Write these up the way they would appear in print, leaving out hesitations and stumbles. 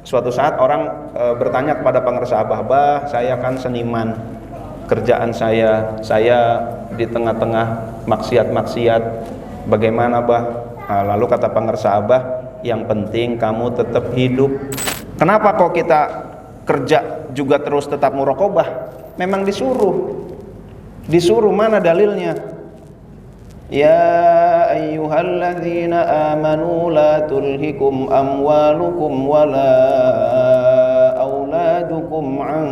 Suatu saat orang bertanya kepada pengusaha, "Bah, saya kan seniman, kerjaan saya di tengah-tengah maksiat-maksiat, bagaimana bah?" Lalu kata pengusaha, "Bah, yang penting kamu tetap hidup. Kenapa kok kita kerja juga terus tetap muraqabah? Memang disuruh, mana dalilnya? Ya ayyuhalladzina amanu la tulhikum amwalukum wala auladukum an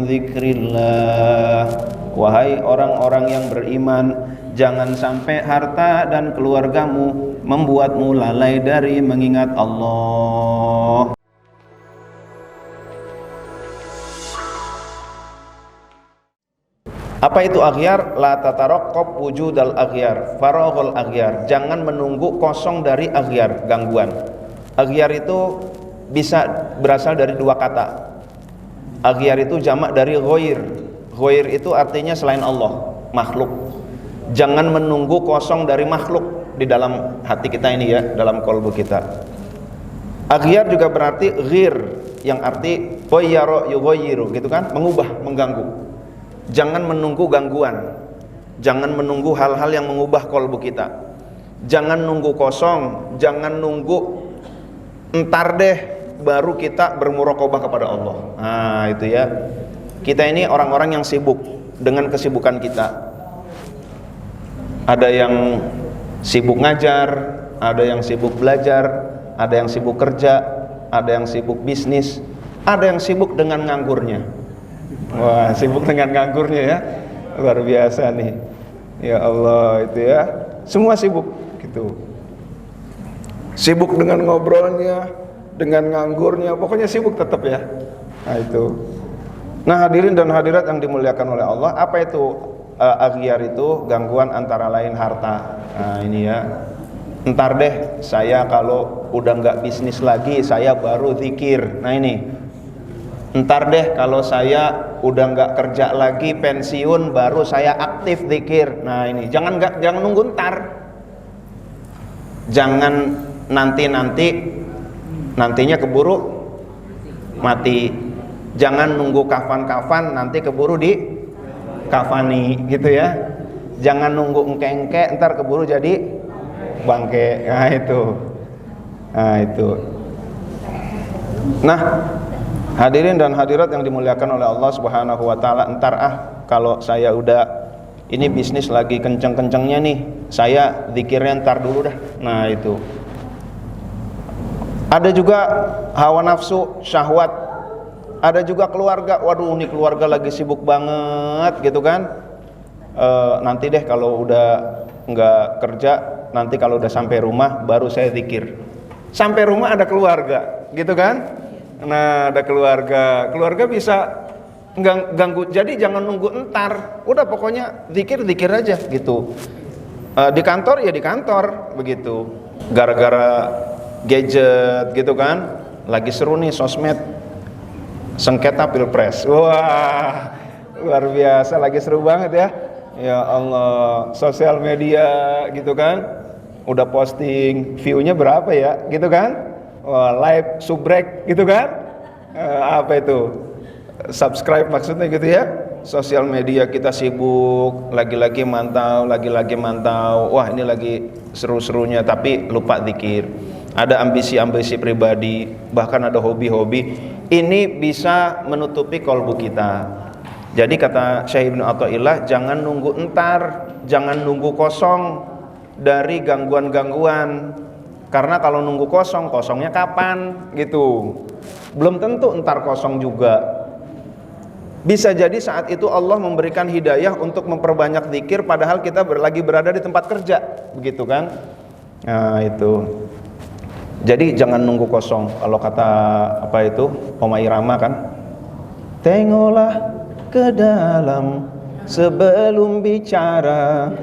dzikrillah." Wahai orang-orang yang beriman, jangan sampai harta dan keluargamu membuatmu lalai dari mengingat Allah. Apa itu aghyar? La tataraqqab wujudal aghyar, faraghul aghyar. Jangan menunggu kosong dari aghyar, gangguan. Aghyar itu bisa berasal dari dua kata. Aghyar itu jamak dari ghair. Ghair itu artinya selain Allah, makhluk. Jangan menunggu kosong dari makhluk di dalam hati kita ini ya, dalam qalbu kita. Aghyar juga berarti ghir, yang arti ghayyara yughayyiru, gitu kan? Mengubah, mengganggu. Jangan menunggu gangguan, jangan menunggu hal-hal yang mengubah kolbu kita. Jangan nunggu kosong, jangan nunggu entar deh baru kita bermuraqabah kepada Allah. Nah itu ya, kita ini orang-orang yang sibuk dengan kesibukan kita. Ada yang sibuk ngajar, ada yang sibuk belajar, ada yang sibuk kerja, ada yang sibuk bisnis, ada yang sibuk dengan nganggurnya. Wah, sibuk dengan nganggurnya ya, luar biasa nih. Ya Allah, itu ya, semua sibuk gitu. Sibuk dengan ngobrolnya, dengan nganggurnya, pokoknya sibuk tetap ya. Nah itu. Nah hadirin dan hadirat yang dimuliakan oleh Allah, apa itu aghyar itu? Gangguan antara lain harta. Nah ini ya, entar deh saya kalau udah nggak bisnis lagi saya baru zikir. Nah ini, entar deh kalau saya udah nggak kerja lagi pensiun baru saya aktif zikir. Nah ini jangan nunggu entar, jangan nantinya keburu mati, jangan nunggu kafan nanti keburu di kafani gitu ya, jangan nunggu engke entar keburu jadi bangke. Nah hadirin dan hadirat yang dimuliakan oleh Allah Subhanahu wa taala, entar kalau saya udah ini bisnis lagi kenceng-kencengnya nih, saya zikirnya entar dulu dah. Nah itu. Ada juga hawa nafsu, syahwat. Ada juga keluarga. Waduh, ini keluarga lagi sibuk banget gitu kan. Nanti deh kalau udah nggak kerja, nanti kalau udah sampai rumah baru saya zikir. Sampai rumah ada keluarga, gitu kan? Nah ada keluarga bisa ganggu, jadi jangan nunggu entar, udah pokoknya zikir aja gitu. Di kantor ya di kantor begitu, gara-gara gadget gitu kan, lagi seru nih sosmed, sengketa pilpres, wah luar biasa, lagi seru banget ya. Ya Allah, sosial media gitu kan, udah posting, view-nya berapa ya gitu kan. Wah, live subrek gitu kan, apa itu subscribe maksudnya gitu ya. Sosial media kita sibuk, lagi-lagi mantau, wah ini lagi seru-serunya tapi lupa zikir. Ada ambisi-ambisi pribadi, bahkan ada hobi-hobi, ini bisa menutupi kolbu kita. Jadi kata Syekh Ibnu Athaillah, jangan nunggu entar, jangan nunggu kosong dari gangguan-gangguan. Karena kalau nunggu kosongnya kapan gitu, belum tentu entar kosong juga. Bisa jadi saat itu Allah memberikan hidayah untuk memperbanyak zikir, padahal kita lagi berada di tempat kerja, begitu kan? Nah itu. Jadi jangan nunggu kosong. Kalau kata apa itu Oma Irama kan, tengoklah ke dalam sebelum bicara,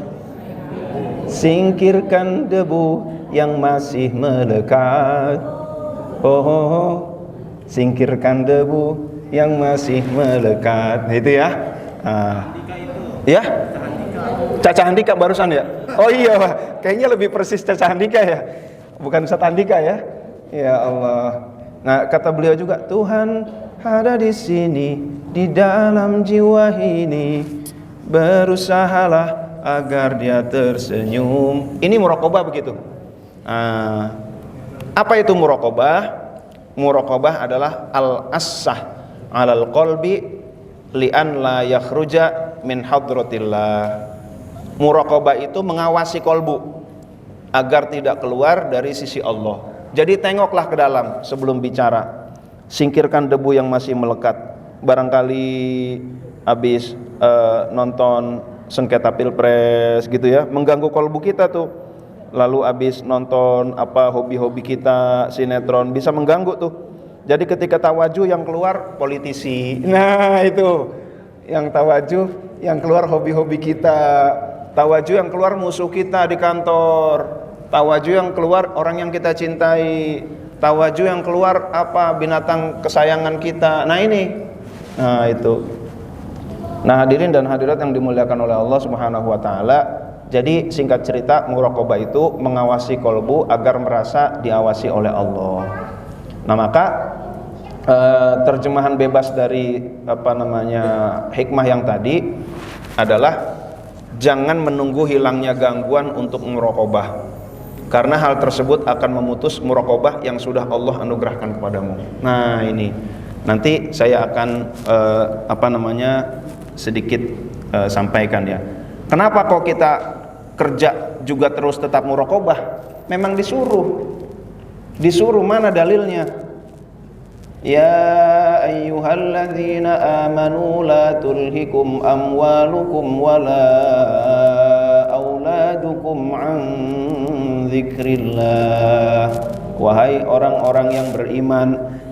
singkirkan debu yang masih melekat. Singkirkan debu yang masih melekat. Itu ya. Ya. Caca Handika barusan ya. Oh iya Pak, kayaknya lebih persis Caca Handika ya, bukan Ustaz Handika ya. Ya Allah. Nah, kata beliau juga, Tuhan ada di sini, di dalam jiwa ini, berusahalah agar dia tersenyum. Ini muraqabah begitu. Apa itu muraqabah? Muraqabah adalah al-assah 'alal qalbi li'an la yakhruja min hadratillah. Muraqabah itu mengawasi kolbu agar tidak keluar dari sisi Allah. Jadi tengoklah ke dalam sebelum bicara. Singkirkan debu yang masih melekat. Barangkali habis nonton sengketa pilpres gitu ya, mengganggu kolbu kita tuh. Lalu habis nonton hobi-hobi kita, sinetron, bisa mengganggu tuh. Jadi ketika tawajuh yang keluar politisi. Nah, itu. Yang tawajuh yang keluar hobi-hobi kita. Tawajuh yang keluar musuh kita di kantor. Tawajuh yang keluar orang yang kita cintai. Tawajuh yang keluar binatang kesayangan kita. Nah, ini. Nah, itu. Nah, hadirin dan hadirat yang dimuliakan oleh Allah Subhanahu wa taala. Jadi singkat cerita, muraqabah itu mengawasi kolbu agar merasa diawasi oleh Allah. Nah, maka terjemahan bebas dari hikmah yang tadi adalah jangan menunggu hilangnya gangguan untuk muraqabah. Karena hal tersebut akan memutus muraqabah yang sudah Allah anugerahkan kepadamu. Nah, ini nanti saya akan sedikit sampaikan ya. Kenapa kok kita kerja juga terus tetap muraqabah? Memang disuruh, mana dalilnya? Ya ayyuhalladzina amanu la tulhikum amwalukum wala auladukum an dzikrillah. Wahai orang-orang yang beriman,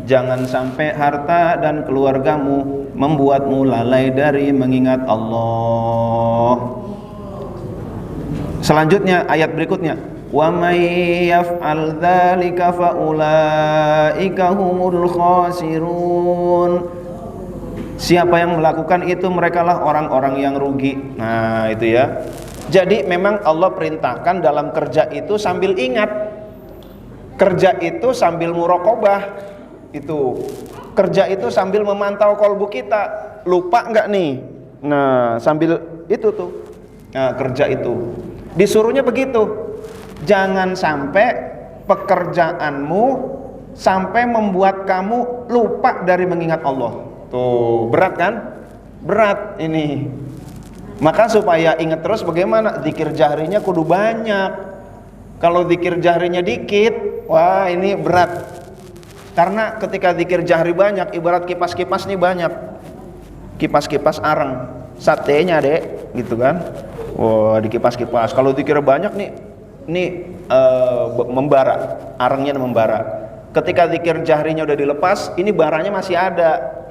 jangan sampai harta dan keluargamu membuatmu lalai dari mengingat Allah. Selanjutnya ayat berikutnya, wa may yaf'al dzalika fa ulaika humul khasirun. Siapa yang melakukan itu, merekalah orang-orang yang rugi. Nah, itu ya. Jadi memang Allah perintahkan dalam kerja itu sambil ingat. Kerja itu sambil muraqabah. Itu. Kerja itu sambil memantau kolbu kita. Lupa enggak nih? Nah, sambil itu tuh. Nah, kerja itu. Disuruhnya begitu. Jangan sampai pekerjaanmu sampai membuat kamu lupa dari mengingat Allah. Tuh, berat kan? Berat ini. Maka supaya ingat terus bagaimana? Zikir jahrinya kudu banyak. Kalau zikir jahrinya dikit, wah ini berat. Karena ketika zikir jahri banyak, ibarat kipas-kipas nih banyak. Kipas-kipas areng, satenya dek, gitu kan? Wah, di kipas-kipas. Kalau zikir banyak nih membara, arengnya membara. Ketika zikir jahrinya udah dilepas, ini baranya masih ada.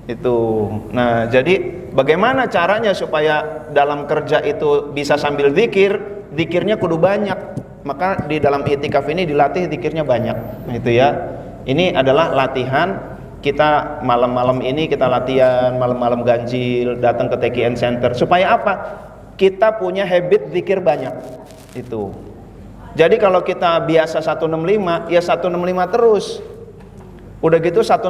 Itu. Nah, jadi bagaimana caranya supaya dalam kerja itu bisa sambil zikir? Zikirnya kudu banyak. Maka di dalam i'tikaf ini dilatih zikirnya banyak. Nah, itu ya. Ini adalah latihan kita malam-malam ini kita latihan malam-malam ganjil, datang ke TKN Center. Supaya apa? Kita punya habit zikir banyak. Itu. Jadi kalau kita biasa 165, ya 165 terus. Udah gitu 165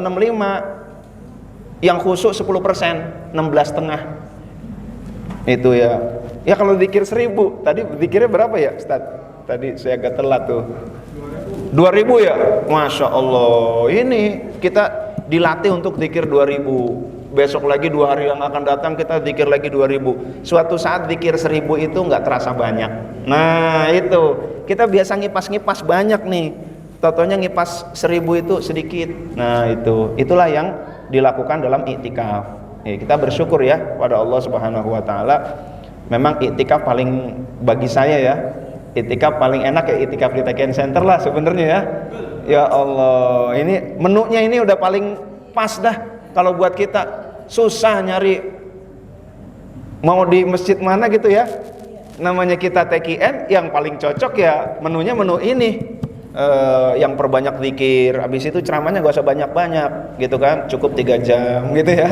yang khusyuk 10%, 16,5. Itu ya. Ya kalau zikir 1000, tadi zikirnya berapa ya, Ustaz? Tadi saya agak telat tuh. 2000 ya? Masya Allah. Ini kita dilatih untuk zikir 2000. Besok lagi 2 hari yang akan datang kita zikir lagi 2000. Suatu saat zikir 1000 itu nggak terasa banyak. Nah, itu. Kita biasa ngipas-ngipas banyak nih. Totonya ngipas 1000 itu sedikit. Nah, itu. Itulah yang dilakukan dalam i'tikaf. Kita bersyukur ya pada Allah Subhanahu wa taala. Memang i'tikaf paling bagi saya ya. I'tikaf paling enak ya i'tikaf di TKN Center lah sebenarnya ya. Ya Allah, ini menunya ini udah paling pas dah kalau buat kita. Susah nyari mau di masjid mana gitu ya. Namanya kita TKN, yang paling cocok ya menunya menu ini. Yang perbanyak zikir, habis itu ceramahnya gak usah banyak-banyak gitu kan, cukup 3 jam gitu ya.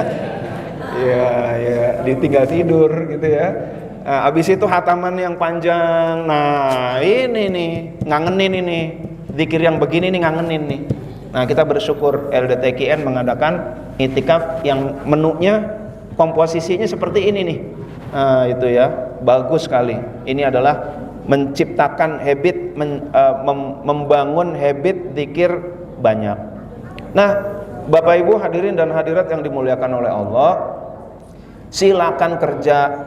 Ya, ditinggal tidur gitu ya. Habis itu hataman yang panjang. Nah, ini nih, ngangenin ini. Zikir yang begini nih ngangenin nih. Nah, kita bersyukur LDTKN mengadakan itikaf yang menunya komposisinya seperti ini nih. Nah, itu ya, bagus sekali. Ini adalah menciptakan habit, membangun habit zikir banyak. Nah, Bapak Ibu hadirin dan hadirat yang dimuliakan oleh Allah, silakan kerja,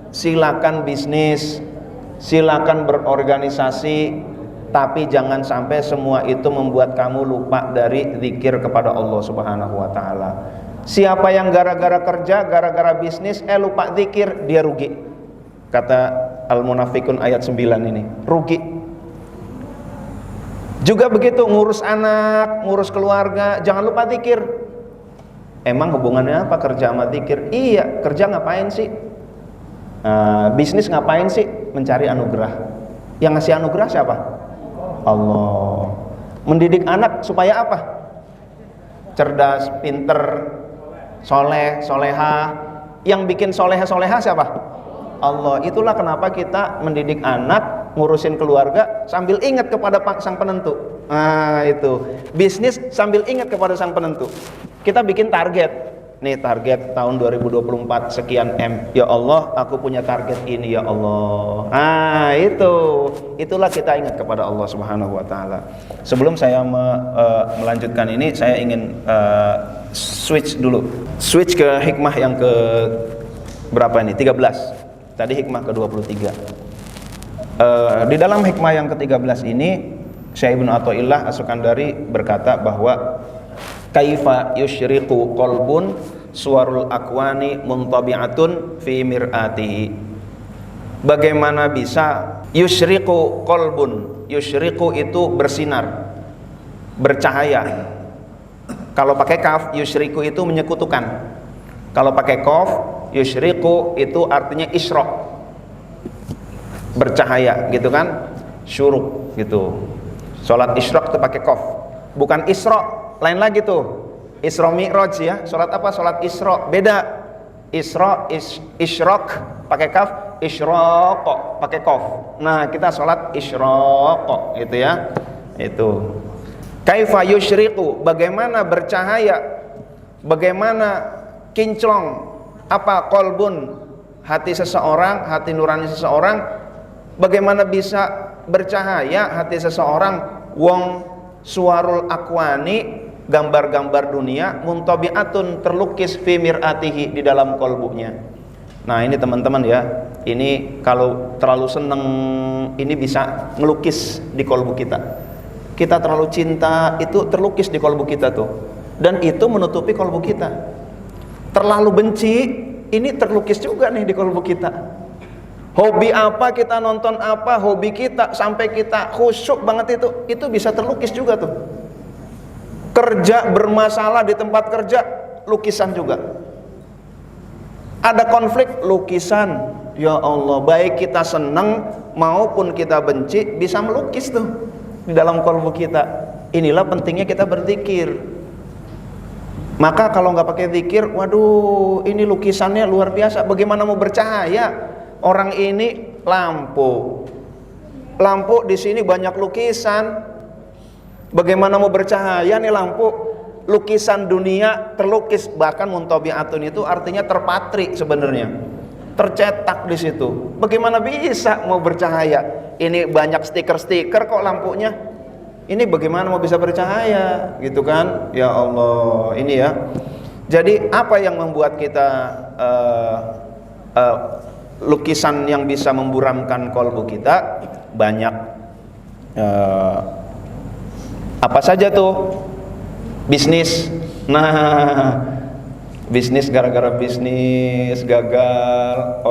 silakan bisnis, silakan berorganisasi, tapi jangan sampai semua itu membuat kamu lupa dari zikir kepada Allah Subhanahu wa taala. Siapa yang gara-gara kerja, gara-gara bisnis lupa zikir, dia rugi. Kata Al-Munafikun ayat 9 ini, rugi. Juga begitu ngurus anak, ngurus keluarga, jangan lupa zikir. Emang hubungannya apa kerja sama zikir? Iya, kerja ngapain sih? Bisnis ngapain sih? Mencari anugerah. Yang ngasih anugerah siapa? Allah. Mendidik anak supaya apa? Cerdas, pinter, soleh, soleha. Yang bikin soleha soleha siapa? Allah. Itulah kenapa kita mendidik anak, ngurusin keluarga sambil ingat kepada sang penentu. Nah, itu bisnis sambil ingat kepada sang penentu. Kita bikin target. Nih, target tahun 2024 sekian M. Ya Allah, aku punya target ini ya Allah. Ah, itulah kita ingat kepada Allah Subhanahu wa taala. Sebelum saya melanjutkan ini, saya ingin switch dulu. Switch ke hikmah yang ke berapa ini? 13. Tadi hikmah ke-23. Di dalam hikmah yang ke-13 ini, Syekh Ibnu Athaillah As-Sukandari berkata bahwa kaifa yusyriqu qalbun suwarul akwani muntabi'atun fi mir'atihi. Bagaimana bisa yusyriqu qalbun? Yusyriqu itu bersinar, bercahaya. Kalau pakai kaf, yusyriqu itu menyekutukan. Kalau pakai qaf, yusyriqu itu artinya isyraq, bercahaya gitu kan, syuruk gitu. Salat isyraq itu pakai qaf, bukan isra, lain lagi tuh. Isra Mi'raj ya, salat apa? Salat isra, beda. Isra isyraq pakai kaf, isyraq pakai qaf. Nah, kita salat isyraq itu ya. Itu. Kaifa yusyriqu, bagaimana bercahaya, bagaimana kinclong apa qalbun, hati seseorang, hati nurani seseorang, bagaimana bisa bercahaya hati seseorang? Wong suwarul akwani, gambar-gambar dunia, muntabi'atun, terlukis fi mir'atihi, di dalam kolbunya. Nah, ini teman-teman ya, ini kalau terlalu seneng ini bisa ngelukis di kolbu kita. Kita terlalu cinta, itu terlukis di kolbu kita tuh, dan itu menutupi kolbu kita. Terlalu benci, ini terlukis juga nih di kolbu kita. Hobi apa, kita nonton apa, hobi kita sampai kita khusyuk banget, itu bisa terlukis juga tuh. Kerja bermasalah di tempat kerja, lukisan juga. Ada konflik, lukisan. Ya Allah, baik kita senang maupun kita benci, bisa melukis tuh di dalam kolbu kita. Inilah pentingnya kita berzikir. Maka kalau nggak pakai zikir, waduh, ini lukisannya luar biasa. Bagaimana mau bercahaya? Orang ini lampu di sini banyak lukisan. Bagaimana mau bercahaya nih lampu? Lukisan dunia terlukis, bahkan muntabi'atun itu artinya terpatri sebenarnya, tercetak di situ. Bagaimana bisa mau bercahaya? Ini banyak stiker-stiker kok lampunya. Ini bagaimana mau bisa bercahaya, gitu kan? Ya Allah, ini ya. Jadi apa yang membuat kita lukisan yang bisa memburamkan kolbu kita? Banyak. Apa saja tuh? Bisnis. Nah, bisnis, gara-gara bisnis gagal,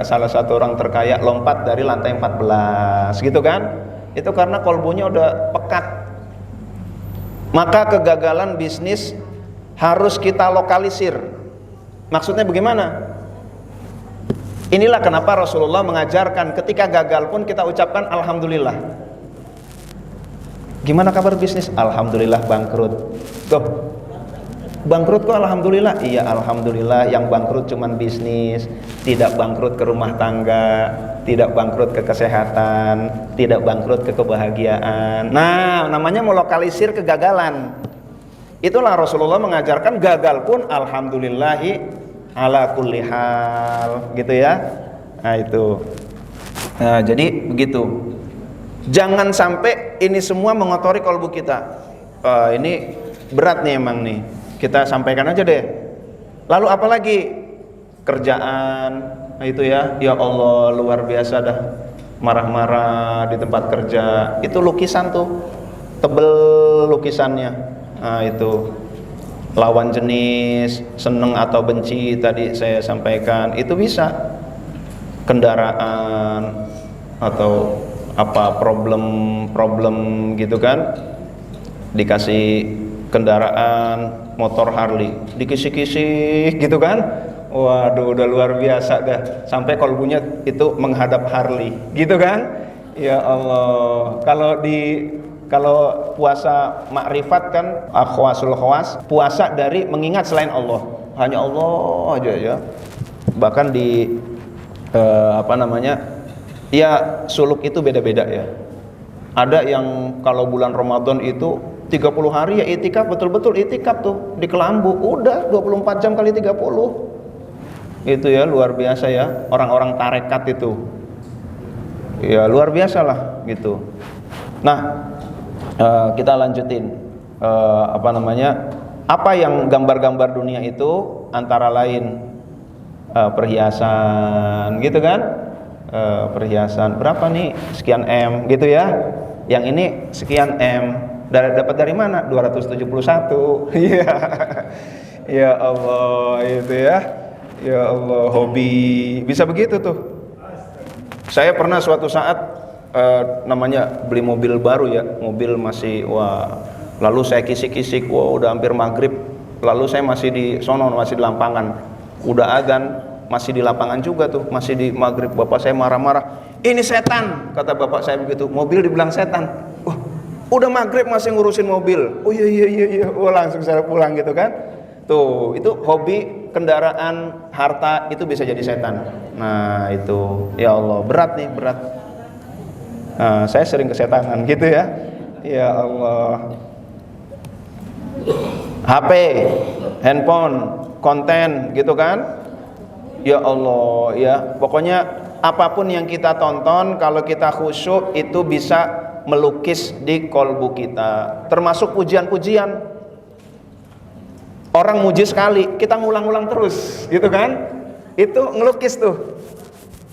salah satu orang terkaya lompat dari lantai 14, gitu kan? Itu karena kolbunya udah pekat. Maka kegagalan bisnis harus kita lokalisir. Maksudnya bagaimana? Inilah kenapa Rasulullah mengajarkan ketika gagal pun kita ucapkan alhamdulillah. Gimana kabar bisnis? Alhamdulillah bangkrut. Tuh. Bangkrut kok alhamdulillah. Iya alhamdulillah, yang bangkrut cuman bisnis, tidak bangkrut ke rumah tangga, tidak bangkrut ke kesehatan, tidak bangkrut ke kebahagiaan. Nah, namanya melokalisir kegagalan. Itulah Rasulullah mengajarkan gagal pun alhamdulillahi ala kulli hal, gitu ya. Nah, itu. Nah, jadi begitu. Jangan sampai ini semua mengotori kalbu kita. Ini berat nih emang nih. Kita sampaikan aja deh. Lalu apalagi? Kerjaan. Nah, itu ya. Ya Allah, luar biasa dah. Marah-marah di tempat kerja. Itu lukisan tuh. Tebel lukisannya. Nah, itu. Lawan jenis, seneng atau benci tadi saya sampaikan. Itu bisa. Kendaraan atau apa problem gitu kan, dikasih kendaraan motor Harley dikisih-kisih gitu kan, waduh udah luar biasa dah, sampai kalbunya itu menghadap Harley gitu kan. Ya Allah, kalau puasa makrifat kan akhwasul khawas, puasa dari mengingat selain Allah, hanya Allah aja ya. Bahkan di ya suluk itu beda-beda ya. Ada yang kalau bulan Ramadan itu 30 hari ya itikaf, betul-betul itikaf tuh di kelambu, udah 24 jam kali 30. Itu ya luar biasa ya, orang-orang tarekat itu. Ya luar biasa lah gitu. Nah, kita lanjutin apa yang gambar-gambar dunia itu, antara lain perhiasan gitu kan. Perhiasan berapa nih, sekian M gitu ya, yang ini sekian M, dapat dari mana? 271. Iya. Ya Allah, itu ya. Ya Allah, hobi bisa begitu tuh. Saya pernah suatu saat beli mobil baru ya, mobil masih lalu saya kisik-kisik, udah hampir maghrib, lalu saya masih di sono, masih di Lampangan, udah adzan, masih di lapangan juga tuh, masih di maghrib. Bapak saya marah-marah, ini setan, kata bapak saya begitu. Mobil dibilang setan. Wah, udah maghrib masih ngurusin mobil. Oh iya. Langsung saya pulang gitu kan. Tuh, itu hobi, kendaraan, harta itu bisa jadi setan. Nah itu, ya Allah, berat nih, berat. Nah, saya sering kesetanan gitu ya. Ya Allah. HP, handphone, konten gitu kan. Ya Allah ya, pokoknya apapun yang kita tonton, kalau kita khusyuk itu bisa melukis di kolbu kita. Termasuk pujian-pujian. Orang muji sekali, kita ngulang-ulang terus gitu kan. Itu ngelukis tuh.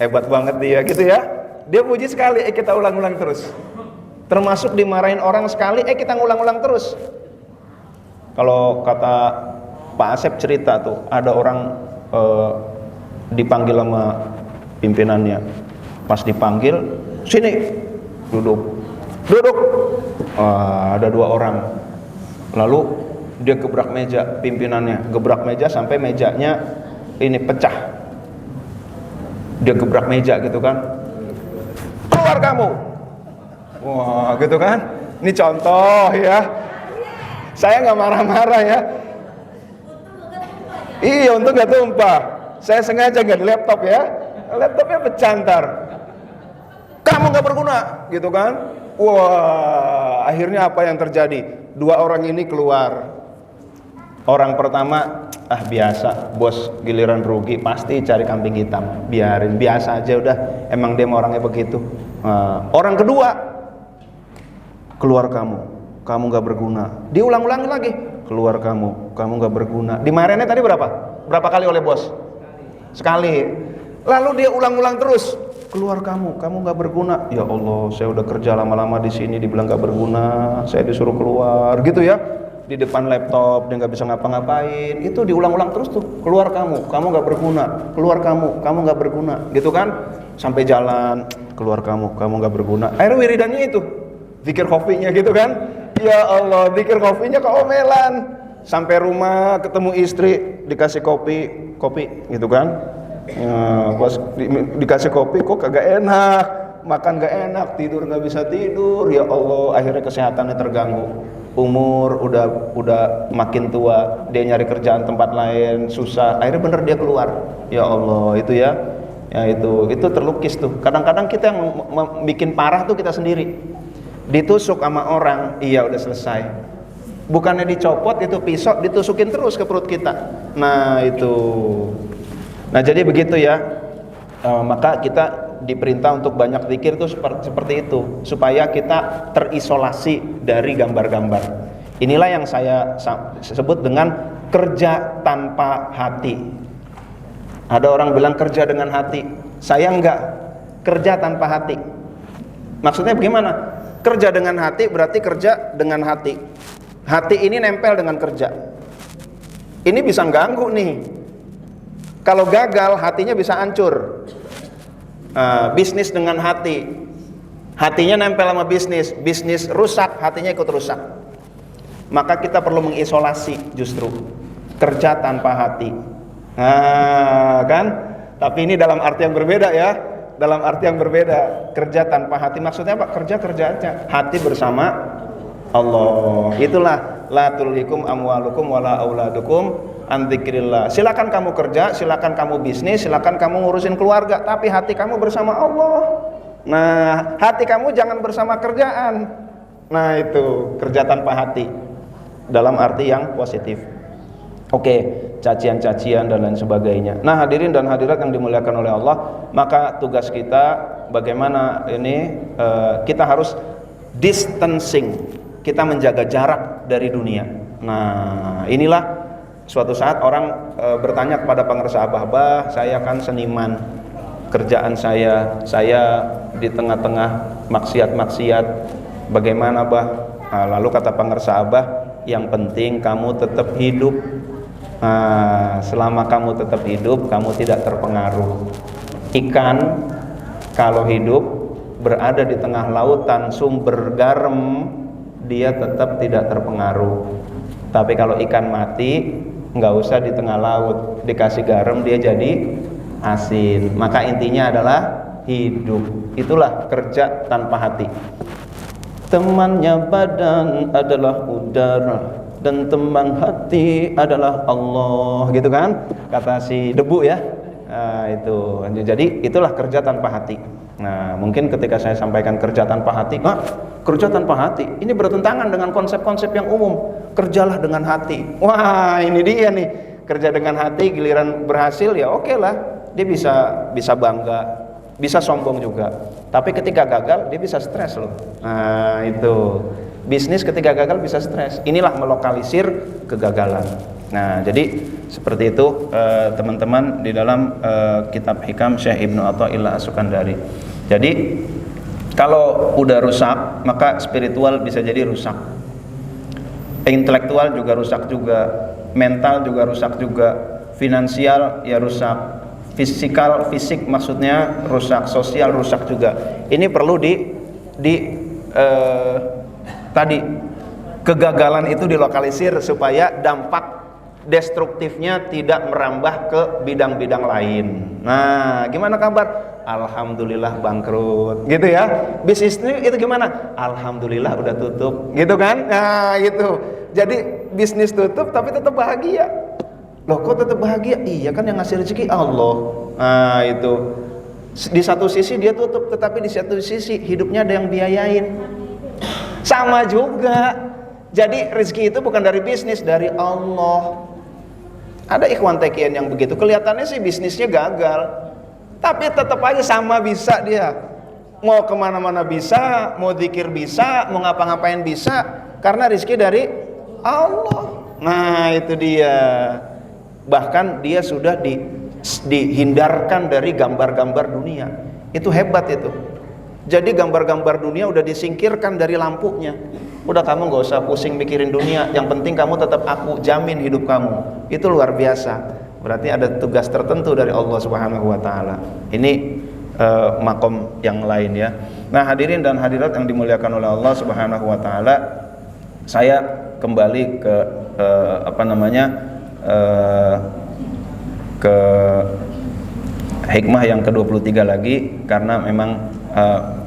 Hebat banget dia gitu ya. Dia puji sekali, kita ulang-ulang terus. Termasuk dimarahin orang sekali, kita ngulang-ulang terus. Kalau kata Pak Asep cerita tuh, ada orang dipanggil sama pimpinannya. Pas dipanggil, sini, duduk. Ada 2 orang. Lalu dia gebrak meja, pimpinannya gebrak meja sampai mejanya ini pecah. Dia gebrak meja gitu kan, keluar kamu. Wah gitu kan. Ini contoh ya. Saya nggak marah-marah ya. Iya, untung nggak tumpah. Saya sengaja nggak di laptop ya, laptopnya pecah ntar. Kamu nggak berguna, gitu kan? Wah, akhirnya apa yang terjadi? 2 orang ini keluar. Orang pertama, biasa, bos giliran rugi pasti cari kambing hitam. Biarin, biasa aja udah. Emang dia orangnya begitu. Orang kedua, keluar kamu nggak berguna. Diulang-ulangi lagi, keluar kamu nggak berguna. Dimarahinnya tadi berapa kali oleh bos? Sekali. Lalu dia ulang-ulang terus, keluar kamu nggak berguna. Ya Allah, saya udah kerja lama-lama di sini dibilang nggak berguna, saya disuruh keluar gitu ya. Di depan laptop dia nggak bisa ngapa-ngapain. Itu diulang-ulang terus tuh, keluar kamu nggak berguna, keluar kamu nggak berguna, gitu kan? Sampai jalan, keluar kamu nggak berguna. Akhirnya wiridannya itu, zikir kopinya gitu kan? Ya Allah, zikir kopinya keomelan. Sampai rumah ketemu istri, dikasih kopi gitu kan. Pas dikasih kopi kok kagak enak, makan gak enak, tidur gak bisa tidur. Ya Allah, akhirnya kesehatannya terganggu. umur udah makin tua, dia nyari kerjaan tempat lain susah, akhirnya bener dia keluar. Ya Allah, itu ya. Ya itu terlukis tuh. Kadang-kadang kita yang bikin parah tuh kita sendiri. Ditusuk sama orang, iya udah selesai. Bukannya dicopot itu pisau, ditusukin terus ke perut kita. Nah itu. Nah jadi begitu ya. Maka kita diperintah untuk banyak zikir tuh seperti itu, supaya kita terisolasi dari gambar-gambar. Inilah yang saya sebut dengan kerja tanpa hati. Ada orang bilang kerja dengan hati, saya enggak, kerja tanpa hati. Maksudnya bagaimana? Kerja dengan hati berarti kerja dengan hati. Hati ini nempel dengan kerja. Ini bisa ganggu nih. Kalau gagal hatinya bisa hancur. Bisnis dengan hati, hatinya nempel sama bisnis, bisnis rusak, hatinya ikut rusak. Maka kita perlu mengisolasi justru kerja tanpa hati. Kan? Tapi ini dalam arti yang berbeda ya, dalam arti yang berbeda. Kerja tanpa hati maksudnya apa? Kerja aja, hati bersama Allah. Itulah la tulhikum amwalukum wala auladukum an dzikrillah. Silakan kamu kerja, silakan kamu bisnis, silakan kamu ngurusin keluarga, tapi hati kamu bersama Allah. Nah, hati kamu jangan bersama kerjaan. Nah, itu kerja tanpa hati dalam arti yang positif. Oke, cacian-cacian dan lain sebagainya. Nah, hadirin dan hadirat yang dimuliakan oleh Allah, maka tugas kita bagaimana ini kita harus distancing. Kita menjaga jarak dari dunia. Nah, inilah suatu saat orang bertanya kepada pengersa, "Abah, saya kan seniman. Kerjaan saya di tengah-tengah maksiat-maksiat. Bagaimana, Bah?" Nah, lalu kata pengersa Abah, "Yang penting kamu tetap hidup. Selama kamu tetap hidup, kamu tidak terpengaruh. Ikan kalau hidup berada di tengah lautan sumber garam, dia tetap tidak terpengaruh. Tapi kalau ikan mati, nggak usah di tengah laut, dikasih garam dia jadi asin. Maka intinya adalah hidup. Itulah kerja tanpa hati. Temannya badan adalah udara dan teman hati adalah Allah, gitu kan? Kata si Debu ya. Nah, itu. Jadi itulah kerja tanpa hati. Nah, mungkin ketika saya sampaikan kerja tanpa hati, kerja tanpa hati, ini bertentangan dengan konsep-konsep yang umum. Kerjalah dengan hati. Wah, ini dia nih. Kerja dengan hati, giliran berhasil ya oke lah. Dia bisa bangga, bisa sombong juga. Tapi ketika gagal, dia bisa stres loh. Nah, itu. Bisnis ketika gagal bisa stres. Inilah melokalisir kegagalan. Nah, jadi seperti itu teman-teman di dalam kitab Hikam Syekh Ibnu Athaillah As-Sukandari. Jadi kalau udah rusak, maka spiritual bisa jadi rusak. Intelektual juga rusak juga, mental juga rusak juga, finansial ya rusak, fisik maksudnya rusak, sosial rusak juga. Ini perlu tadi kegagalan itu dilokalisir supaya dampak destruktifnya tidak merambah ke bidang-bidang lain. Nah, gimana kabar? Alhamdulillah bangkrut, gitu ya. Bisnisnya itu gimana? Alhamdulillah udah tutup, gitu kan? Nah, gitu. Jadi bisnis tutup tapi tetap bahagia. Loh, kok tetap bahagia? Iya kan yang ngasih rezeki Allah. Nah, itu. Di satu sisi dia tutup, tetapi di satu sisi hidupnya ada yang biayain. Sama juga. Jadi rezeki itu bukan dari bisnis, dari Allah. Ada ikhwan tekian yang begitu, kelihatannya sih bisnisnya gagal, tapi tetap aja sama bisa dia. Mau kemana-mana bisa, mau zikir bisa, mau ngapa-ngapain bisa, karena rezeki dari Allah. Nah, itu dia. Bahkan dia sudah dihindarkan dari gambar-gambar dunia. Itu hebat itu. Jadi gambar-gambar dunia udah disingkirkan dari lampunya. Udah, kamu gak usah pusing mikirin dunia, yang penting kamu tetap aku jamin hidup kamu. Itu luar biasa. Berarti ada tugas tertentu dari Allah Subhanahu wa taala. Ini makom yang lain ya. Nah, hadirin dan hadirat yang dimuliakan oleh Allah Subhanahu wa taala, saya kembali ke ke hikmah yang ke-23 lagi, karena memang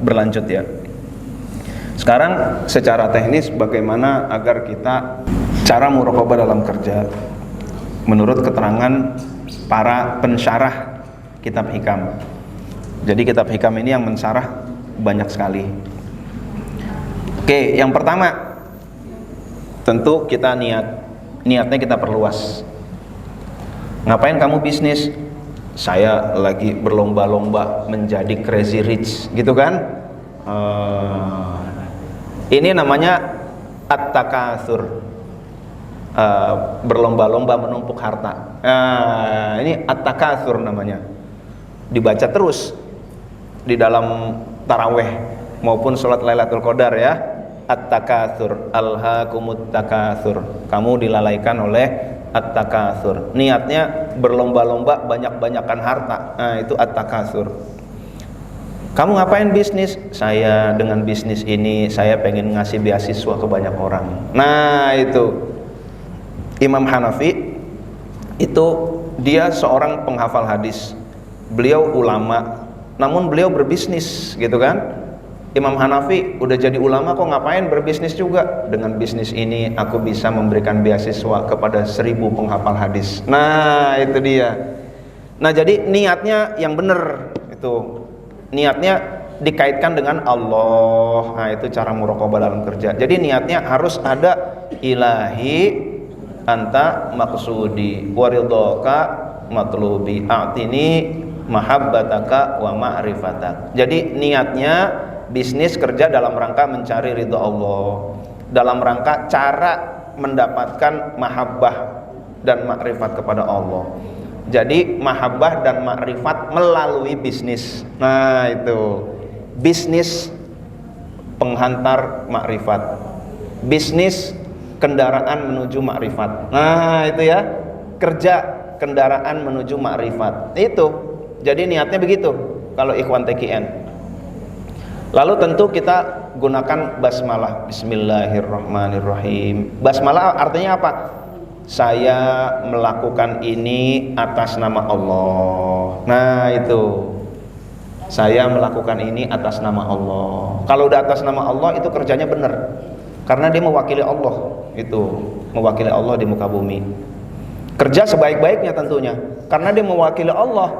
berlanjut ya. Sekarang secara teknis bagaimana agar kita cara muraqabah dalam kerja menurut keterangan para pensyarah kitab hikam. Jadi kitab hikam ini yang mensyarah banyak sekali. Oke, yang pertama tentu kita niatnya kita perluas. Ngapain kamu bisnis? Saya lagi berlomba-lomba menjadi crazy rich, gitu kan? Ini namanya at-takatsur, berlomba-lomba menumpuk harta. Ini at-takatsur namanya. Dibaca terus di dalam taraweh maupun sholat Lailatul Qadar ya. At-takatsur, alhaakumut takatsur. Kamu dilalaikan oleh at-takatsur. Niatnya berlomba-lomba banyak-banyakan harta. Nah, itu at-takatsur. Kamu ngapain bisnis? Saya dengan bisnis ini saya pengen ngasih beasiswa ke banyak orang. Nah, itu Imam Hanafi itu dia seorang penghafal hadis. Beliau ulama, namun beliau berbisnis, gitu kan? Imam Hanafi udah jadi ulama kok ngapain berbisnis juga? Dengan bisnis ini aku bisa memberikan beasiswa kepada 1000 penghafal hadis. Nah, itu dia. Nah, jadi niatnya yang benar itu. Niatnya dikaitkan dengan Allah. Nah, itu cara muraqabah dalam kerja. Jadi niatnya harus ada ilahi anta maksudi waridhaka matlubi a'tini mahabbataka wa ma'rifatak. Jadi niatnya bisnis kerja dalam rangka mencari ridha Allah, dalam rangka cara mendapatkan mahabbah dan makrifat kepada Allah. Jadi mahabbah dan makrifat melalui bisnis. Nah, itu bisnis penghantar makrifat, bisnis kendaraan menuju makrifat. Nah, itu ya, kerja kendaraan menuju makrifat. Itu jadi niatnya begitu kalau ikhwan TKN. Lalu tentu kita gunakan basmalah. Bismillahirrahmanirrahim. Basmalah artinya apa? Saya melakukan ini atas nama Allah. Nah, itu. Saya melakukan ini atas nama Allah. Kalau udah atas nama Allah itu kerjanya benar. Karena dia mewakili Allah. Itu mewakili Allah di muka bumi. Kerja sebaik-baiknya tentunya. Karena dia mewakili Allah.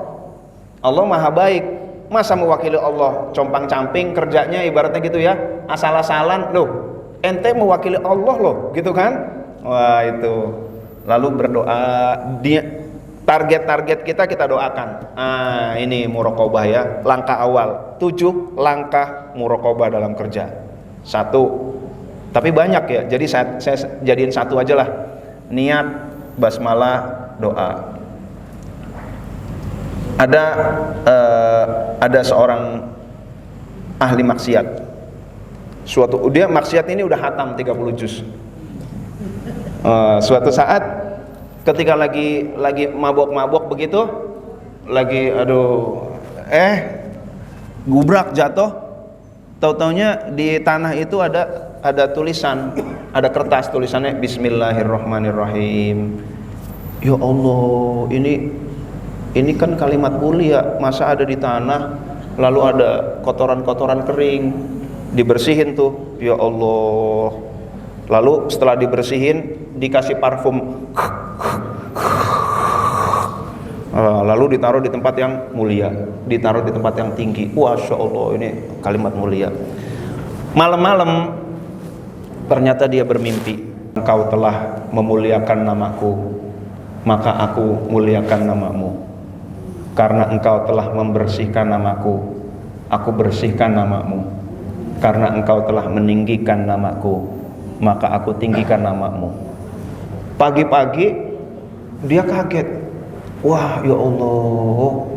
Allah Maha baik. Masa mewakili Allah compang-camping kerjanya ibaratnya gitu ya, asal-asalan. Loh, ente mewakili Allah loh, gitu kan? Wah, itu. Lalu berdoa, dia target-target kita doakan. Ini muraqabah ya, langkah awal. 7 langkah muraqabah dalam kerja. 1. Tapi banyak ya. Jadi saya jadiin 1 aja lah. Niat, basmalah, doa. Ada seorang ahli maksiat. Dia maksiat ini udah hatam 30 juz. Suatu saat ketika lagi mabok-mabok begitu, lagi gubrak jatuh, tahu-taunya di tanah itu ada tulisan, ada kertas tulisannya Bismillahirrahmanirrahim. Ya Allah, ini kan kalimat mulia, masa ada di tanah lalu ada kotoran-kotoran kering, dibersihin tuh, ya Allah. Lalu setelah dibersihin dikasih parfum, lalu ditaruh di tempat yang mulia, ditaruh di tempat yang tinggi. Masya Allah, ini kalimat mulia. Malam-malam ternyata dia bermimpi, engkau telah memuliakan namaku, maka aku muliakan namamu. Karena engkau telah membersihkan namaku, aku bersihkan namamu. Karena engkau telah meninggikan namaku, maka aku tinggikan namamu. Pagi-pagi dia kaget. Wah, ya Allah,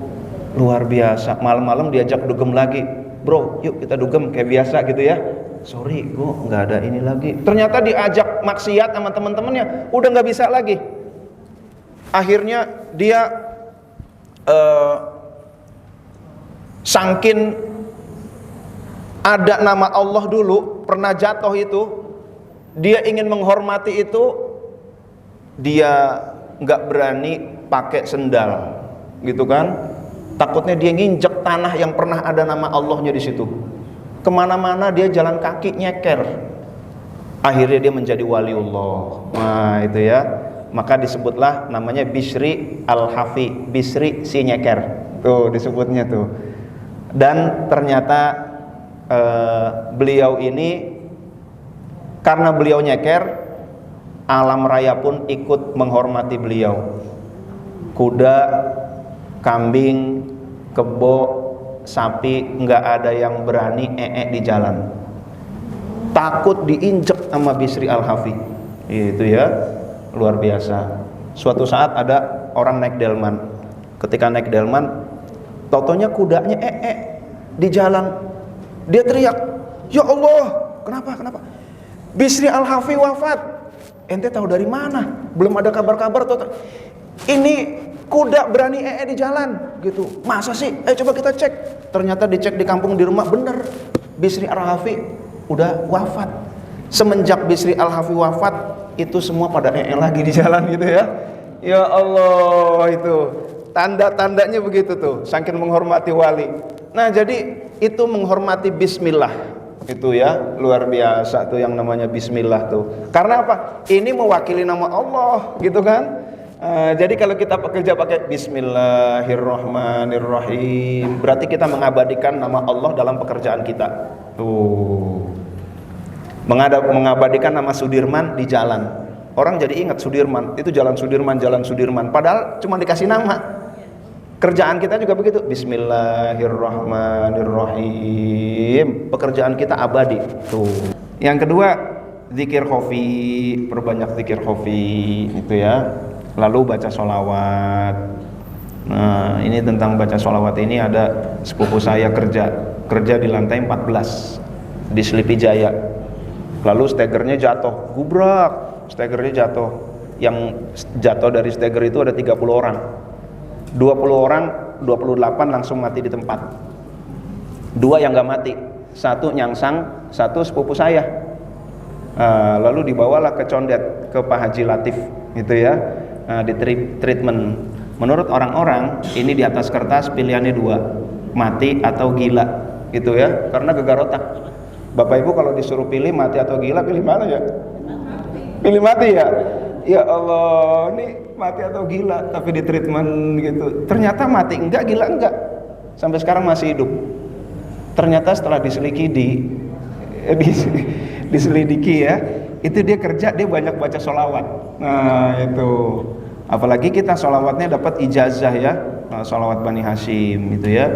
luar biasa. Malam-malam diajak dugem lagi. Bro, yuk kita dugem kayak biasa gitu ya. Sorry, gue nggak ada ini lagi. Ternyata diajak maksiat sama teman-temannya, udah nggak bisa lagi. Akhirnya dia sangkin ada nama Allah dulu pernah jatuh itu, dia ingin menghormati itu, dia nggak berani pakai sendal, gitu kan? Takutnya dia nginjek tanah yang pernah ada nama Allahnya di situ. kemana-mana dia jalan kaki nyeker, akhirnya dia menjadi waliullah. Nah itu ya, maka disebutlah namanya Bisri al-Hafi, Bisri si nyeker, tuh disebutnya tuh. Dan ternyata beliau ini karena beliau nyeker, alam raya pun ikut menghormati beliau. Kuda, kambing, kebo, sapi, nggak ada yang berani di jalan, takut diinjek sama Bisri al-Hafi. Itu ya, luar biasa. Suatu saat ada orang naik delman. Ketika naik delman, totonya kudanya di jalan. Dia teriak, "Ya Allah, kenapa? Bisri al-Hafi wafat." Ente tahu dari mana? Belum ada kabar-kabar toto. Ini kuda berani di jalan gitu. Masa sih? Coba kita cek. Ternyata dicek di kampung, di rumah, bener Bisri al-Hafi udah wafat. Semenjak Bisri al-Hafi wafat, itu semua pada lagi di jalan gitu ya. Ya Allah, itu tanda-tandanya begitu tuh, saking menghormati wali. Nah, jadi itu menghormati bismillah. Itu ya, luar biasa tuh yang namanya bismillah tuh. Karena apa? Ini mewakili nama Allah gitu kan. Jadi kalau kita bekerja pakai Bismillahirrahmanirrahim, berarti kita mengabadikan nama Allah dalam pekerjaan kita. Tuh, mengabadikan nama Sudirman di jalan. Orang jadi ingat Sudirman, itu jalan Sudirman. Padahal cuma dikasih nama. Kerjaan kita juga begitu. Bismillahirrahmanirrahim. Pekerjaan kita abadi. Tuh. Yang kedua, zikir khofi, perbanyak zikir khofi, itu ya. Lalu baca sholawat. Nah, ini tentang baca sholawat ini ada sepupu saya kerja di lantai 14 di Sleepy Jaya. Lalu stegernya jatuh, gubrak, stegernya jatuh. Yang jatuh dari steger itu ada 30 orang. 20 orang, 28 langsung mati di tempat. 2 yang gak mati, 1 nyangsang, 1 sepupu saya. Lalu dibawalah ke Condet, ke Pak Haji Latif, gitu ya. Di treatment. Menurut orang-orang ini di atas kertas pilihannya 2, mati atau gila, gitu ya, karena gegar otak. Bapak Ibu kalau disuruh pilih mati atau gila, pilih mana ya? Pilih mati ya. Ya Allah, ini mati atau gila, tapi di treatment gitu. Ternyata mati enggak, gila enggak, sampai sekarang masih hidup. Ternyata setelah diselidiki ya, itu dia kerja, dia banyak baca sholawat. Nah itu, apalagi kita sholawatnya dapat ijazah ya, sholawat Bani Hashim gitu ya,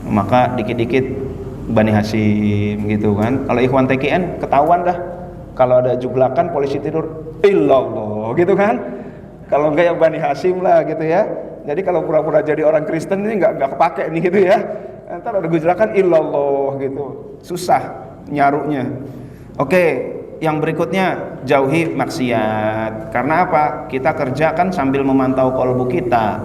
maka dikit-dikit Bani Hashim gitu kan. Kalau Ikhwan TKN ketahuan dah, kalau ada juglakan polisi tidur, illallah gitu kan. Kalau enggak yang Bani Hashim lah gitu ya. Jadi kalau pura-pura jadi orang Kristen ini enggak kepake nih gitu ya. Ntar ada juglakan illallah gitu, susah nyarunya. Oke. Yang berikutnya, jauhi maksiat. Karena apa? Kita kerja kan sambil memantau kolbu kita,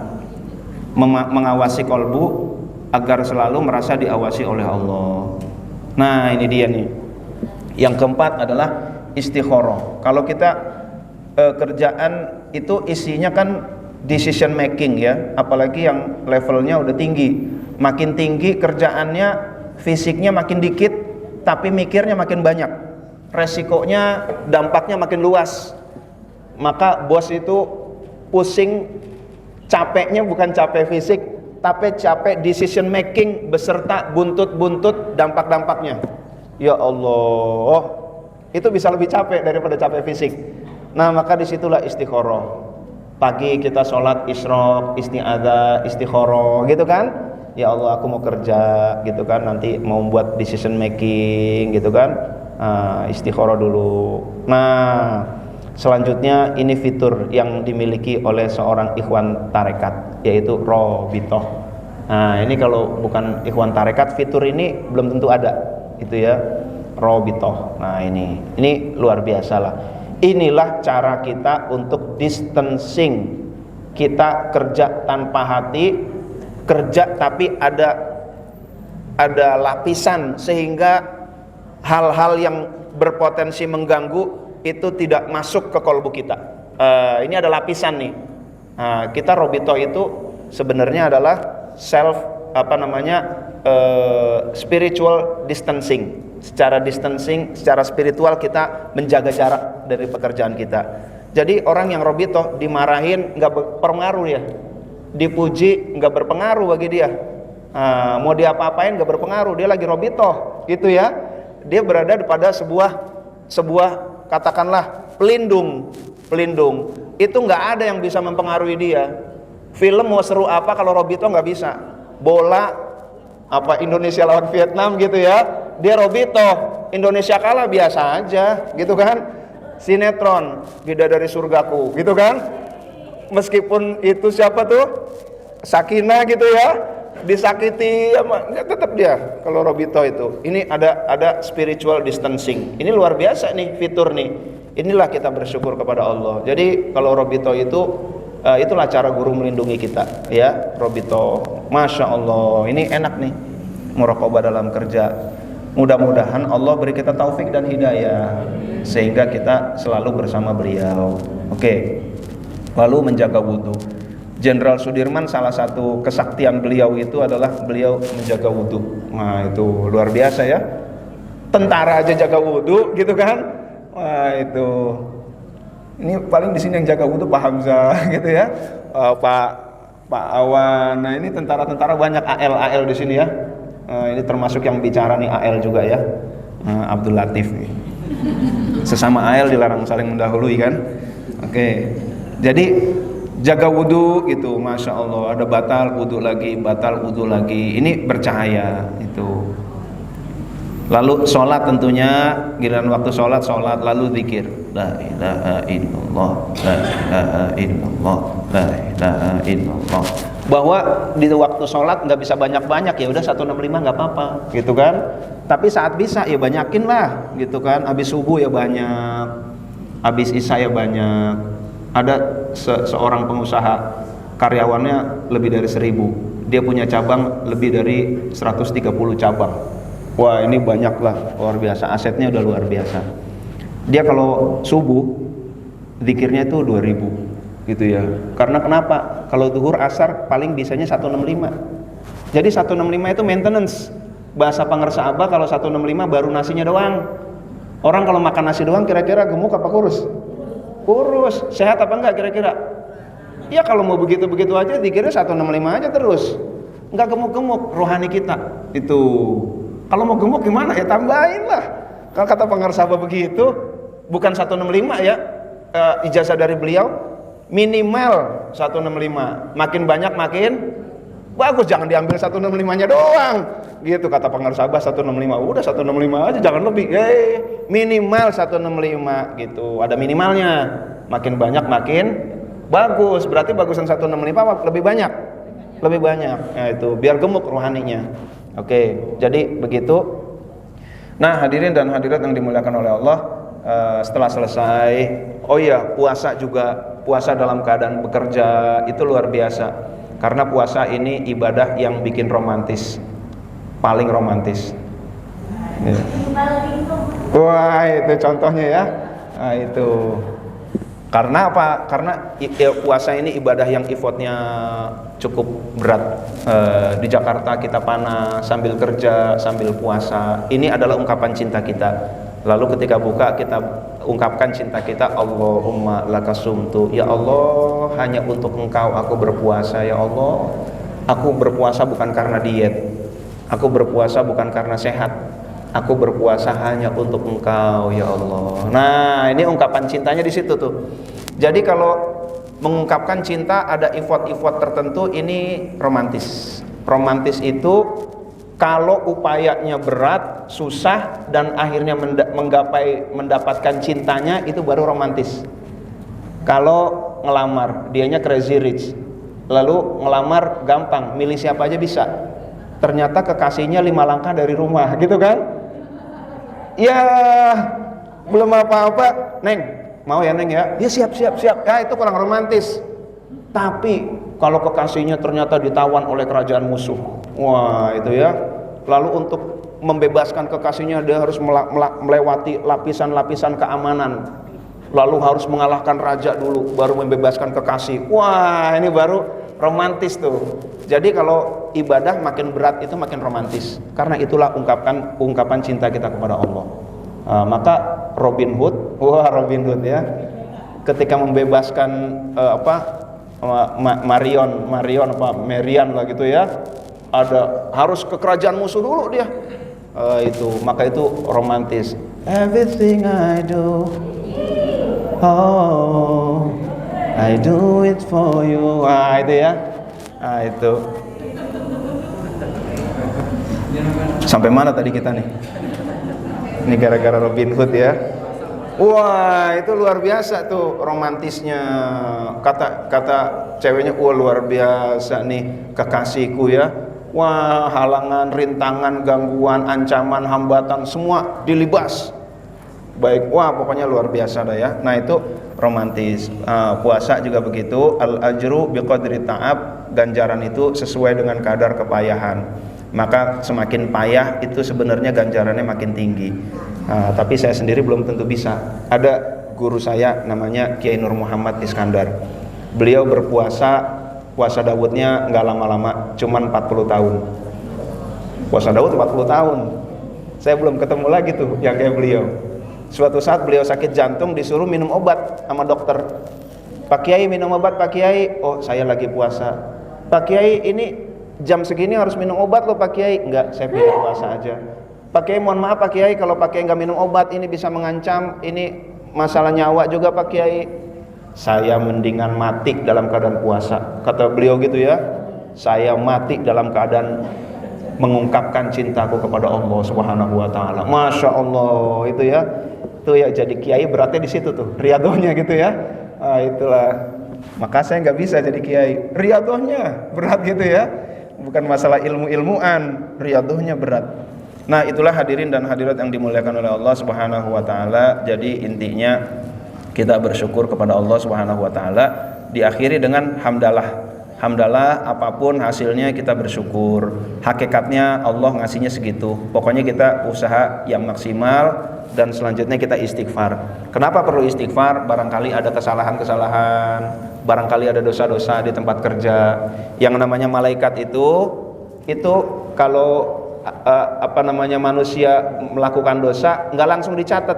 mengawasi kolbu agar selalu merasa diawasi oleh Allah. Nah ini dia nih. Yang keempat adalah istikharah. Kalau kita kerjaan itu isinya kan decision making ya, apalagi yang levelnya udah tinggi. Makin tinggi kerjaannya, fisiknya makin dikit, tapi mikirnya makin banyak. Resikonya, dampaknya makin luas. Maka bos itu pusing, capeknya bukan capek fisik, tapi capek decision making beserta buntut-buntut dampak-dampaknya. Ya Allah, itu bisa lebih capek daripada capek fisik. Nah maka disitulah istikharah. Pagi kita sholat isyraq, isti'adzah, istikharah gitu kan. Ya Allah aku mau kerja gitu kan, nanti mau buat decision making gitu kan. Istikharah dulu. Nah selanjutnya ini fitur yang dimiliki oleh seorang ikhwan tarekat, yaitu robitoh. Nah ini kalau bukan ikhwan tarekat, fitur ini belum tentu ada, itu ya, robitoh. Nah ini luar biasa lah. Inilah cara kita untuk distancing. Kita kerja tanpa hati, kerja tapi ada lapisan sehingga hal-hal yang berpotensi mengganggu itu tidak masuk ke kolbu kita. Ini ada lapisan nih. Kita robito itu sebenarnya adalah self spiritual distancing. Secara distancing, secara spiritual kita menjaga jarak dari pekerjaan kita. Jadi orang yang robito dimarahin nggak berpengaruh ya, dipuji nggak berpengaruh bagi dia. Mau diapa-apain nggak berpengaruh, dia lagi robito gitu ya. Dia berada pada sebuah katakanlah pelindung. Itu nggak ada yang bisa mempengaruhi dia. Film mau seru apa kalau robito nggak bisa. Bola apa Indonesia lawan Vietnam gitu ya, dia robito, Indonesia kalah biasa aja gitu kan. Sinetron Bidadari Surgaku gitu kan, meskipun itu siapa tuh Sakinah gitu ya, disakiti nggak, tetap dia kalau robito itu. Ini ada spiritual distancing. Ini luar biasa nih fitur nih. Inilah kita bersyukur kepada Allah. Jadi kalau robito itu itulah cara guru melindungi kita ya, robito. Masya Allah, ini enak nih muraqabah dalam kerja. Mudah-mudahan Allah beri kita taufik dan hidayah sehingga kita selalu bersama beliau. Oke. Lalu menjaga wudhu. Jenderal Sudirman salah satu kesaktian beliau itu adalah beliau menjaga wudhu. Nah itu luar biasa ya. Tentara aja jaga wudhu gitu kan. Wah itu. Ini paling di sini yang jaga wudhu Pak Hamzah gitu ya, Pak Awan. Nah ini tentara-tentara banyak AL di sini ya. Ini termasuk yang bicara nih AL juga ya, Abdul Latif nih. Sesama AL dilarang saling mendahului kan. Oke. Jadi jaga wudhu itu, masya Allah. Ada batal wudhu lagi. Ini bercahaya itu. Lalu sholat tentunya, giliran waktu sholat, lalu zikir la ilaha illallah, la ilaha illallah, la ilaha illallah. Bahwa di waktu sholat nggak bisa banyak-banyak, ya udah 165 nggak apa-apa gitu kan. Tapi saat bisa ya banyakin lah gitu kan. Habis subuh ya banyak, habis isya ya banyak. Ada seorang pengusaha, karyawannya lebih dari 1000, dia punya cabang lebih dari 130 cabang. Wah ini banyak lah, luar biasa, asetnya udah luar biasa. Dia kalau subuh zikirnya itu 2000 gitu ya. Karena kenapa? Kalau zuhur asar paling bisanya 165. Jadi 165 itu maintenance. Bahasa pengersa Abah kalau 165 baru nasinya doang. Orang kalau makan nasi doang kira-kira gemuk apa kurus? Kurus. Sehat apa enggak kira-kira? Ya kalau mau begitu-begitu aja zikirnya 165 aja terus. Enggak gemuk-gemuk rohani kita. Itu. Kalau mau gemuk gimana? Ya tambahin lah. Kalau kata pengarsa begitu, bukan 165 ya. Ijazah dari beliau minimal 165. Makin banyak makin bagus, jangan diambil 165-nya doang. Gitu kata pengarsa 165. Udah 165 aja, jangan lebih. Minimal 165 gitu. Ada minimalnya. Makin banyak makin bagus. Berarti bagusan 165 lebih banyak. Lebih banyak. Ya itu, biar gemuk rohaninya. Oke, jadi begitu. Nah hadirin dan hadirat yang dimuliakan oleh Allah, setelah selesai, oh iya puasa juga, puasa dalam keadaan bekerja itu luar biasa. Karena puasa ini ibadah yang bikin romantis, paling romantis ya. Wah itu contohnya ya. Nah itu karena apa? Karena puasa ini ibadah yang effortnya cukup berat. Di Jakarta kita panas sambil kerja, sambil puasa. Ini adalah ungkapan cinta kita. Lalu ketika buka kita ungkapkan cinta kita, Allahumma lakasumtu. Ya Allah, hanya untuk Engkau aku berpuasa. Ya Allah, aku berpuasa bukan karena diet. Aku berpuasa bukan karena sehat. Aku berpuasa hanya untuk Engkau ya Allah. Nah ini ungkapan cintanya di situ tuh. Jadi kalau mengungkapkan cinta ada effort tertentu, ini romantis. Romantis itu kalau upayanya berat, susah dan akhirnya mendapatkan cintanya, itu baru romantis. Kalau ngelamar, dianya crazy rich, lalu ngelamar gampang, milih siapa aja bisa. Ternyata kekasihnya 5 langkah dari rumah, gitu kan? Ya belum apa-apa, Neng mau ya Neng ya? Ya siap. Ya itu kurang romantis. Tapi kalau kekasihnya ternyata ditawan oleh kerajaan musuh, wah itu ya. Lalu untuk membebaskan kekasihnya dia harus melewati lapisan-lapisan keamanan. Lalu harus mengalahkan raja dulu, baru membebaskan kekasih. Wah ini baru romantis tuh. Jadi kalau ibadah makin berat itu makin romantis, karena itulah ungkapan cinta kita kepada Allah. Maka Robin Hood ya, ketika membebaskan Marian lah gitu ya, ada harus ke kerajaan musuh dulu dia. Maka itu romantis. Everything I do, oh, I do it for you. Itu ya. Itu. Sampai mana tadi kita nih? Ini gara-gara Robin Hood ya. Wah, itu luar biasa tuh romantisnya. Kata ceweknya, wah luar biasa nih kekasihku ya. Wah, halangan, rintangan, gangguan, ancaman, hambatan semua dilibas. Baik, wah pokoknya luar biasa dah ya. Nah, itu romantis. Puasa juga begitu. Al-ajru biqadri ta'ab, ganjaran itu sesuai dengan kadar kepayahan. Maka semakin payah itu sebenarnya ganjarannya makin tinggi. Tapi saya sendiri belum tentu bisa. Ada guru saya namanya Kiai Nur Muhammad Iskandar. Beliau berpuasa, puasa Daudnya nggak lama-lama, cuman 40 tahun. Puasa Daud 40 tahun. Saya belum ketemu lagi tuh yang kayak beliau. Suatu saat beliau sakit jantung, disuruh minum obat sama dokter. Pak Kiai minum obat, Pak Kiai. Oh, saya lagi puasa. Pak Kiai, ini jam segini harus minum obat loh Pak Kiai. Enggak, saya pilih puasa aja. Pak Kiai, mohon maaf Pak Kiai, kalau Pak Kiai nggak minum obat ini bisa mengancam, ini masalah nyawa juga Pak Kiai. Saya mendingan mati dalam keadaan puasa, kata beliau gitu ya. Saya mati dalam keadaan mengungkapkan cintaku kepada Allah Subhanahu wa taala. Masya Allah, itu ya. Itu ya, jadi kiai beratnya di situ tuh, riadohnya gitu ya. Itulah. Maka saya nggak bisa jadi kiai. Riadohnya berat gitu ya. Bukan masalah ilmu-ilmuan, riadohnya berat. Nah, itulah hadirin dan hadirat yang dimuliakan oleh Allah Subhanahu wa taala. Jadi intinya kita bersyukur kepada Allah Subhanahu wa taala, diakhiri dengan hamdalah. Hamdalah, apapun hasilnya kita bersyukur. Hakikatnya Allah ngasihnya segitu. Pokoknya kita usaha yang maksimal dan selanjutnya kita istighfar. Kenapa perlu istighfar? Barangkali ada kesalahan-kesalahan, barangkali ada dosa-dosa di tempat kerja. Yang namanya malaikat itu kalau manusia melakukan dosa nggak langsung dicatat.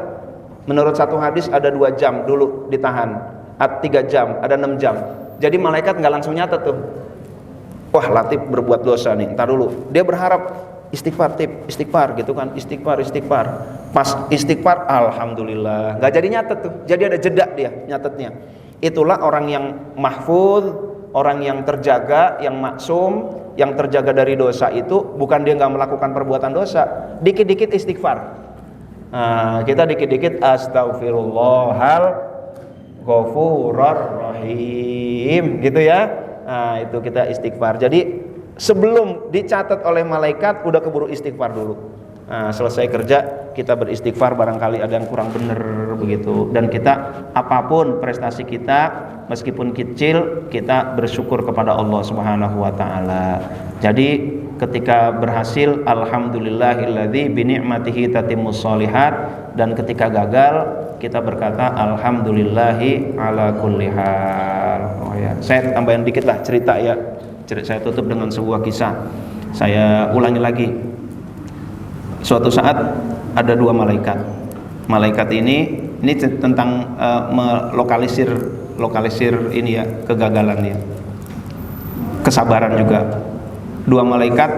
Menurut satu hadis ada 2 jam dulu ditahan, 3 jam, ada 6 jam. Jadi malaikat nggak langsung nyatet tuh. Wah, Latif berbuat dosa nih, ntar dulu. Dia berharap istighfar gitu kan, istighfar. Pas istighfar, alhamdulillah, nggak jadi nyatet tuh. Jadi ada jeda dia nyatetnya. Itulah orang yang mahfuz, orang yang terjaga, yang maksum, yang terjaga dari dosa itu bukan dia nggak melakukan perbuatan dosa, dikit-dikit istighfar. Kita dikit-dikit astaghfirullahal ghafurur rahim gitu ya. Itu kita istighfar. Jadi sebelum dicatat oleh malaikat udah keburu istighfar dulu. Selesai kerja kita beristighfar, barangkali ada yang kurang benar begitu. Dan kita apapun prestasi kita, meskipun kecil, kita bersyukur kepada Allah Subhanahu wa taala. Jadi ketika berhasil, alhamdulillahilladzi bi ni'matihi tatimmus sholihat, dan ketika gagal kita berkata alhamdulillahi ala kulli hal. Oh ya, saya tambahin dikit lah cerita ya. Saya tutup dengan sebuah kisah. Saya ulangi lagi. Suatu saat ada 2 malaikat. Malaikat ini tentang lokalisir ini ya, kegagalan ya. Kesabaran juga. 2 malaikat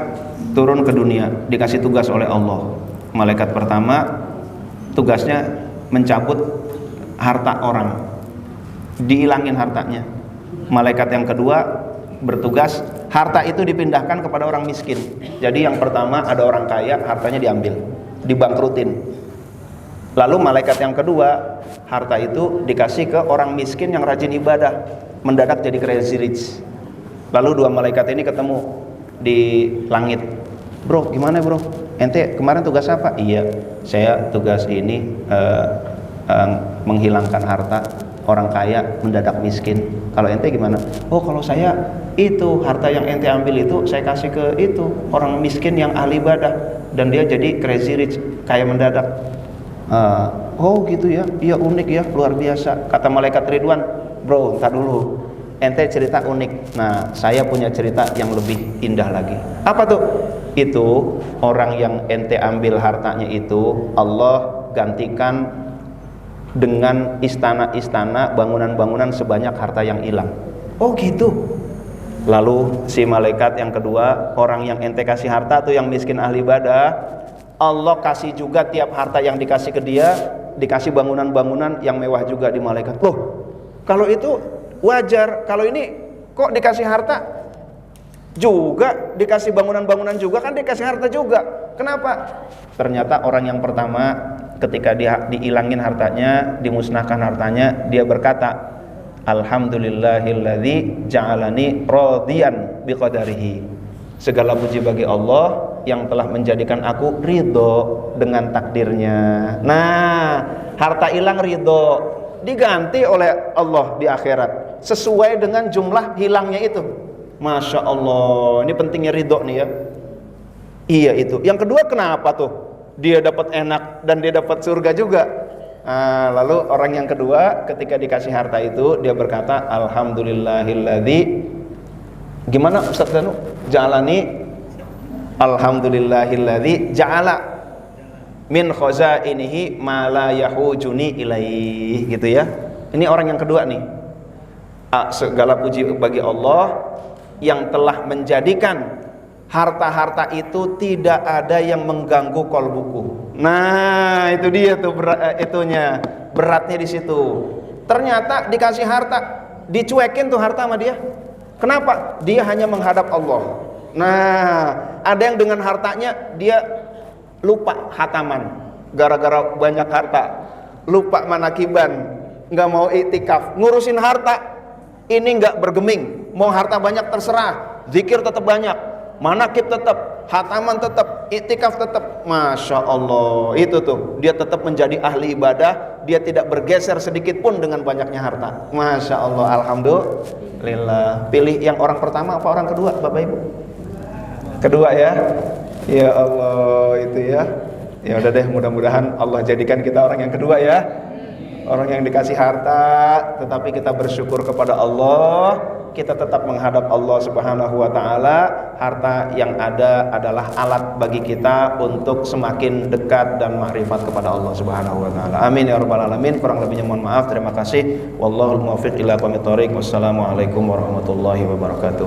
turun ke dunia, dikasih tugas oleh Allah. Malaikat pertama tugasnya mencabut harta orang, dihilangin hartanya. Malaikat yang kedua bertugas harta itu dipindahkan kepada orang miskin. Jadi yang pertama ada orang kaya, hartanya diambil, dibangkrutin. Lalu malaikat yang kedua, harta itu dikasih ke orang miskin yang rajin ibadah, mendadak jadi crazy rich. Lalu 2 malaikat ini ketemu di langit. Bro, gimana bro? Ente kemarin tugas apa? Iya, saya tugas ini menghilangkan harta orang kaya mendadak miskin. Kalau ente gimana? Oh, kalau saya itu harta yang ente ambil itu saya kasih ke itu orang miskin yang ahli ibadah dan dia jadi crazy rich, kaya mendadak. Oh gitu ya, iya unik ya, luar biasa. Kata malaikat Ridwan, bro, entar dulu. ente cerita unik. Nah, saya punya cerita yang lebih indah lagi. Apa tuh? Itu orang yang ente ambil hartanya itu Allah gantikan dengan istana-istana, bangunan-bangunan sebanyak harta yang hilang. Oh gitu. Lalu si malaikat yang kedua, orang yang ente kasih harta tuh yang miskin ahli ibadah, Allah kasih juga tiap harta yang dikasih ke dia, dikasih bangunan-bangunan yang mewah juga di malaikat. Loh, kalau itu wajar, kalau ini kok dikasih harta juga, dikasih bangunan-bangunan juga, kan dikasih harta juga. Kenapa? Ternyata orang yang pertama ketika dia dihilangin hartanya, dimusnahkan hartanya, dia berkata, alhamdulillahilladzi ja'alani radiyan biqadarihi. Segala puji bagi Allah yang telah menjadikan aku ridho dengan takdirnya. Nah, harta hilang ridho, diganti oleh Allah di akhirat sesuai dengan jumlah hilangnya itu. Masya Allah, ini pentingnya ridho nih ya. Iya itu. Yang kedua kenapa tuh? Dia dapat enak dan dia dapat surga juga. Nah, lalu orang yang kedua ketika dikasih harta itu dia berkata alhamdulillahilladzi, gimana Ustaz Danu? Ja'alani alhamdulillahilladzi ja'ala min khazainihi ma la yahujuni ilaih, gitu ya. Ini orang yang kedua nih. Segala puji bagi Allah yang telah menjadikan harta-harta itu tidak ada yang mengganggu kolbuku. Nah, itu dia tuh beratnya di situ. Ternyata dikasih harta, dicuekin tuh harta sama dia. Kenapa? Dia hanya menghadap Allah. Nah, ada yang dengan hartanya dia lupa khataman, gara-gara banyak harta, lupa manakiban, nggak mau iktikaf, ngurusin harta, ini nggak bergeming. Mau harta banyak terserah, zikir tetap banyak, manakib tetap, khataman tetap, iktikaf tetap. Masya Allah, itu tuh dia tetap menjadi ahli ibadah, dia tidak bergeser sedikit pun dengan banyaknya harta. Masya Allah, alhamdulillah. Pilih yang orang pertama apa orang kedua, Bapak Ibu? Kedua ya. Ya Allah, itu ya. Ya udah deh, mudah-mudahan Allah jadikan kita orang yang kedua ya. Orang yang dikasih harta tetapi kita bersyukur kepada Allah, kita tetap menghadap Allah Subhanahu wa taala. Harta yang ada adalah alat bagi kita untuk semakin dekat dan makrifat kepada Allah Subhanahu wa taala. Amin ya rabbal alamin. Kurang lebihnya mohon maaf. Terima kasih. Wallahul muwaffiq ila aqwamit thoriq. Wassalamualaikum warahmatullahi wabarakatuh.